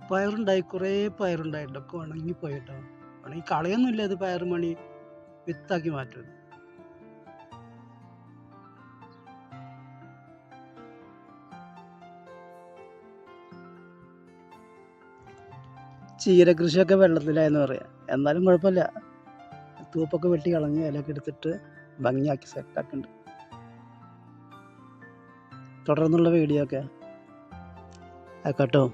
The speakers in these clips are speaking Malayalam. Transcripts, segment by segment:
പയറുണ്ടായി, കുറേ പയറുണ്ടായിട്ടുണ്ട്. ഒക്കെ ഉണങ്ങിപ്പോയിട്ടോ. ഉണങ്ങി കളയൊന്നുമില്ല, ഇത് പയർ മണി വിത്താക്കി മാറ്റും. ചീര കൃഷിയൊക്കെ വെള്ളത്തിലായെന്ന് പറയാം. എന്നാലും കുഴപ്പമില്ല, തൂപ്പൊക്കെ വെട്ടി കളഞ്ഞ് ഇലയൊക്കെ എടുത്തിട്ട് ഭംഗിയാക്കി സെറ്റാക്കുന്നുണ്ട്. തുടർന്നുള്ള വീഡിയോ ഒക്കെ ആക്കാട്ടോ.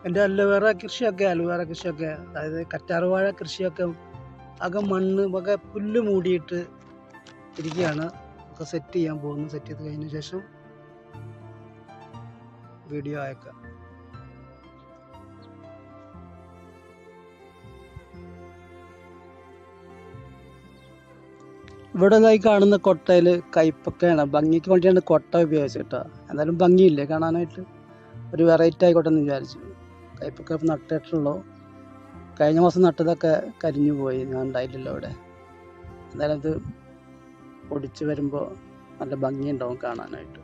എൻ്റെ അലോവേറ കൃഷിയൊക്കെ അതായത് കറ്റാർവാഴ കൃഷിയൊക്കെ ആകെ മണ്ണ് ഒക്കെ പുല്ല് മൂടിയിട്ട് ഇരിക്കുകയാണ്. ഒക്കെ സെറ്റ് ചെയ്യാൻ പോകുന്നു. സെറ്റ് ചെയ്ത് കഴിഞ്ഞ ശേഷം വീഡിയോ അയക്കാം. ഇവിടെ ഈ കാണുന്ന കൊട്ടയിൽ കയ്പൊക്കെയാണ്, ഭംഗിക്ക് വേണ്ടിയാണ് കൊട്ട ഉപയോഗിച്ചിട്ടോ. എന്നാലും ഭംഗിയില്ലേ കാണാനായിട്ട്, ഒരു വെറൈറ്റി ആയിക്കോട്ടെ എന്ന് വിചാരിച്ചു. കയ്പൊക്കെ നട്ടിട്ടുള്ളൂ. കഴിഞ്ഞ മാസം നട്ടതൊക്കെ കരിഞ്ഞു പോയി, ഞാൻ ഉണ്ടായിട്ടില്ല ഇവിടെ. എന്തായാലും ഇത് പൊടിച്ച് വരുമ്പോൾ നല്ല ഭംഗിയുണ്ടാവും കാണാനായിട്ട്.